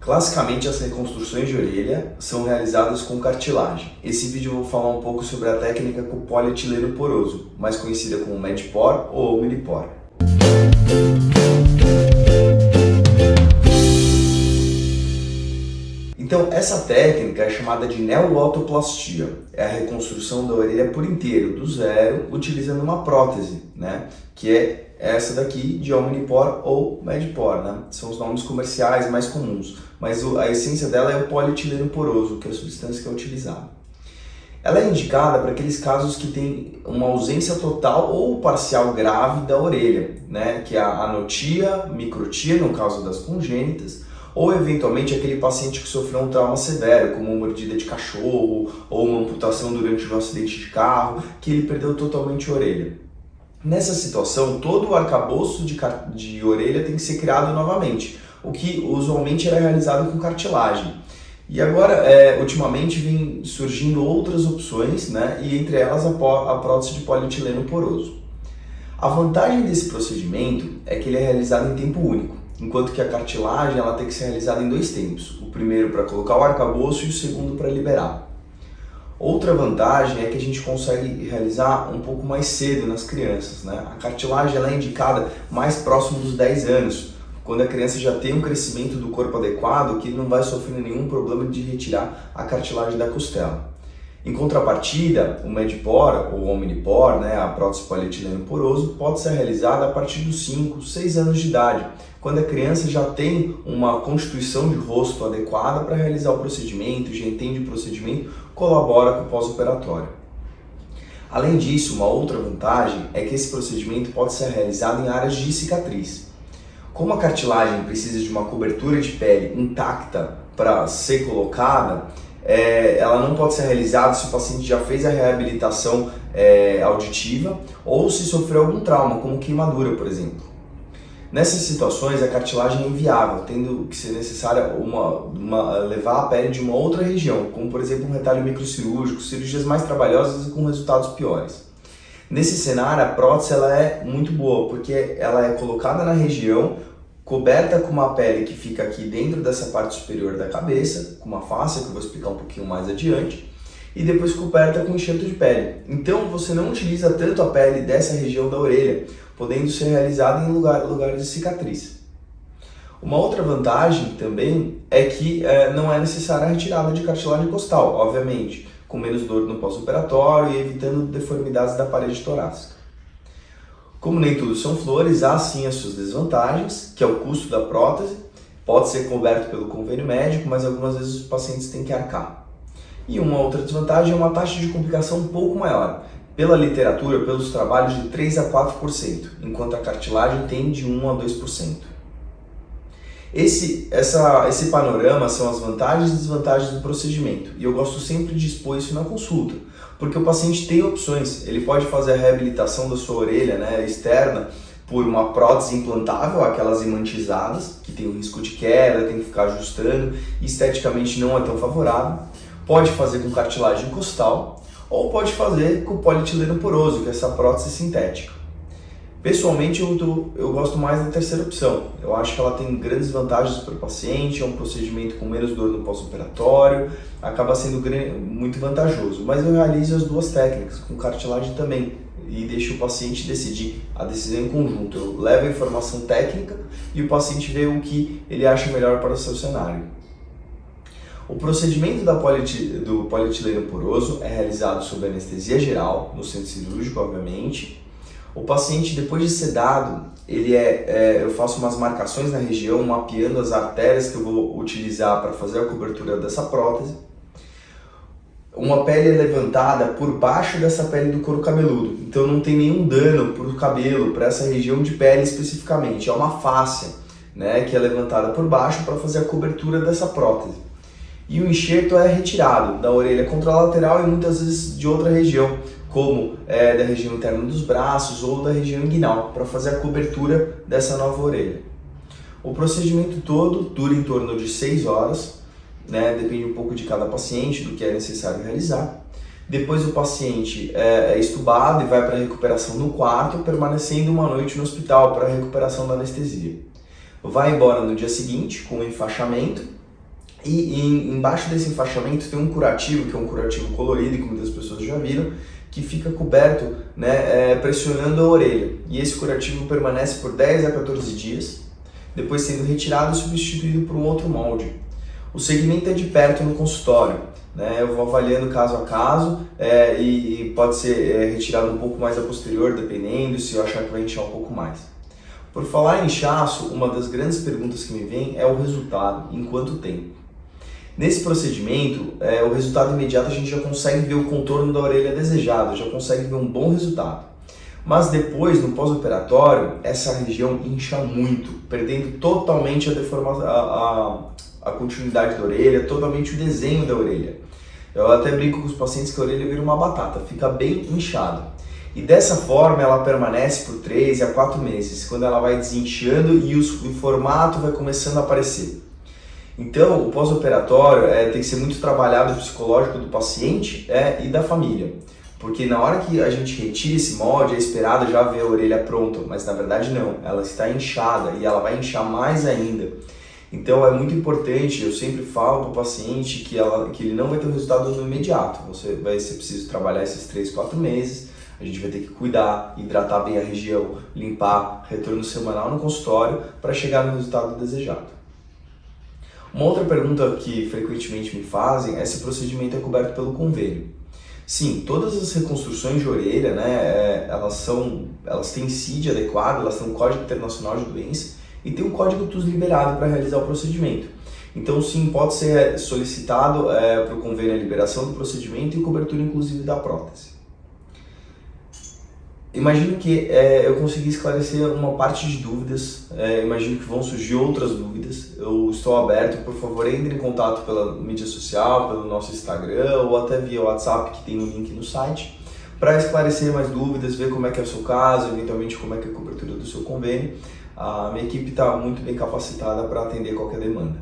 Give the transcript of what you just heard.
Classicamente, as reconstruções de orelha são realizadas com cartilagem. Esse vídeo eu vou falar um pouco sobre a técnica com polietileno poroso, mais conhecida como Med-Por ou Omnipor. Então, essa técnica é chamada de neootoplastia. É a reconstrução da orelha por inteiro, do zero, utilizando uma prótese, que é essa daqui de Omnipor ou Med-Por, São os nomes comerciais mais comuns, mas a essência dela é o polietileno poroso, que é a substância que é utilizada. Ela é indicada para aqueles casos que tem uma ausência total ou parcial grave da orelha, que é a anotia, microtia, no caso das congênitas, ou eventualmente aquele paciente que sofreu um trauma severo, como uma mordida de cachorro ou uma amputação durante um acidente de carro, que ele perdeu totalmente a orelha. Nessa situação, todo o arcabouço de orelha tem que ser criado novamente, o que usualmente era realizado com cartilagem. E agora, ultimamente, vem surgindo outras opções, e entre elas a prótese de polietileno poroso. A vantagem desse procedimento é que ele é realizado em tempo único, enquanto que a cartilagem ela tem que ser realizada em 2 tempos, o primeiro para colocar o arcabouço e o segundo para liberar. Outra vantagem é que a gente consegue realizar um pouco mais cedo nas crianças. A cartilagem ela é indicada mais próximo dos 10 anos, quando a criança já tem um crescimento do corpo adequado, que não vai sofrer nenhum problema de retirar a cartilagem da costela. Em contrapartida, o Med-Por ou Omnipor, a prótese polietileno poroso, pode ser realizada a partir dos 5, 6 anos de idade, quando a criança já tem uma constituição de rosto adequada para realizar o procedimento, já entende o procedimento, colabora com o pós-operatório. Além disso, uma outra vantagem é que esse procedimento pode ser realizado em áreas de cicatriz. Como a cartilagem precisa de uma cobertura de pele intacta para ser colocada, ela não pode ser realizada se o paciente já fez a reabilitação auditiva ou se sofreu algum trauma, como queimadura, por exemplo. Nessas situações, a cartilagem é inviável, tendo que ser necessária levar a pele de uma outra região, como por exemplo um retalho microcirúrgico, cirurgias mais trabalhosas e com resultados piores. Nesse cenário, a prótese ela é muito boa, porque ela é colocada na região, coberta com uma pele que fica aqui dentro dessa parte superior da cabeça, com uma fáscia, que eu vou explicar um pouquinho mais adiante, e depois coberta com enxerto de pele. Então você não utiliza tanto a pele dessa região da orelha, podendo ser realizada em lugares de cicatriz. Uma outra vantagem também é que não é necessária a retirada de cartilagem costal, obviamente, com menos dor no pós-operatório e evitando deformidades da parede torácica. Como nem tudo são flores, há sim as suas desvantagens, que é o custo da prótese, pode ser coberto pelo convênio médico, mas algumas vezes os pacientes têm que arcar. E uma outra desvantagem é uma taxa de complicação um pouco maior, pela literatura, pelos trabalhos de 3 a 4%, enquanto a cartilagem tem de 1 a 2%. Esse panorama são as vantagens e desvantagens do procedimento, e eu gosto sempre de expor isso na consulta, porque o paciente tem opções. Ele pode fazer a reabilitação da sua orelha externa por uma prótese implantável, aquelas imantizadas, que tem o risco de queda, tem que ficar ajustando, e esteticamente não é tão favorável. Pode fazer com cartilagem costal, ou pode fazer com polietileno poroso, que é essa prótese sintética. Pessoalmente, eu gosto mais da terceira opção. Eu acho que ela tem grandes vantagens para o paciente, é um procedimento com menos dor no pós-operatório, acaba sendo muito vantajoso. Mas eu realizo as duas técnicas, com cartilagem também, e deixo o paciente decidir a decisão em conjunto. Eu levo a informação técnica e o paciente vê o que ele acha melhor para o seu cenário. O procedimento do polietileno poroso é realizado sob anestesia geral, no centro cirúrgico, obviamente. O paciente, depois de sedado, eu faço umas marcações na região, mapeando as artérias que eu vou utilizar para fazer a cobertura dessa prótese. Uma pele é levantada por baixo dessa pele do couro cabeludo, então não tem nenhum dano para o cabelo, para essa região de pele especificamente. É uma fáscia, que é levantada por baixo para fazer a cobertura dessa prótese. E o enxerto é retirado da orelha contralateral e muitas vezes de outra região, como da região interna dos braços ou da região inguinal, para fazer a cobertura dessa nova orelha. O procedimento todo dura em torno de 6 horas, depende um pouco de cada paciente, do que é necessário realizar. Depois o paciente é estubado e vai para a recuperação no quarto, permanecendo uma noite no hospital para a recuperação da anestesia. Vai embora no dia seguinte com o enfaixamento Embaixo desse enfaixamento tem um curativo, que é um curativo colorido, que muitas pessoas já viram, que fica coberto, né, pressionando a orelha. E esse curativo permanece por 10 a 14 dias, depois sendo retirado e substituído por um outro molde. O segmento é de perto no consultório, né? Eu vou avaliando caso a caso e pode ser retirado um pouco mais a posterior, dependendo, se eu achar que vai inchar um pouco mais. Por falar em inchaço, uma das grandes perguntas que me vem é o resultado, em quanto tempo. Nesse procedimento, o resultado imediato a gente já consegue ver o contorno da orelha desejado, já consegue ver um bom resultado. Mas depois, no pós-operatório, essa região incha muito, perdendo totalmente a continuidade da orelha, totalmente o desenho da orelha. Eu até brinco com os pacientes que a orelha vira uma batata, fica bem inchada. E dessa forma ela permanece por 3 a 4 meses, quando ela vai desinchando e o formato vai começando a aparecer. Então, o pós-operatório tem que ser muito trabalhado o psicológico do paciente e da família. Porque na hora que a gente retira esse molde, é esperado já ver a orelha pronta, mas na verdade não, ela está inchada e ela vai inchar mais ainda. Então é muito importante, eu sempre falo para o paciente que ele não vai ter um resultado no imediato. Vai ser preciso trabalhar esses 3, 4 meses, a gente vai ter que cuidar, hidratar bem a região, limpar, retorno semanal no consultório para chegar no resultado desejado. Uma outra pergunta que frequentemente me fazem é se o procedimento é coberto pelo convênio. Sim, todas as reconstruções de orelha, né, elas têm CID adequado, elas têm um Código Internacional de Doença e tem um Código TUS liberado para realizar o procedimento. Então sim, pode ser solicitado para o convênio a liberação do procedimento e cobertura inclusive da prótese. Imagino que eu consegui esclarecer uma parte de dúvidas, imagino que vão surgir outras dúvidas. Eu estou aberto, por favor, entre em contato pela mídia social, pelo nosso Instagram ou até via WhatsApp, que tem um link no site, para esclarecer mais dúvidas, ver como é que é o seu caso, eventualmente como é que é a cobertura do seu convênio. A minha equipe está muito bem capacitada para atender qualquer demanda.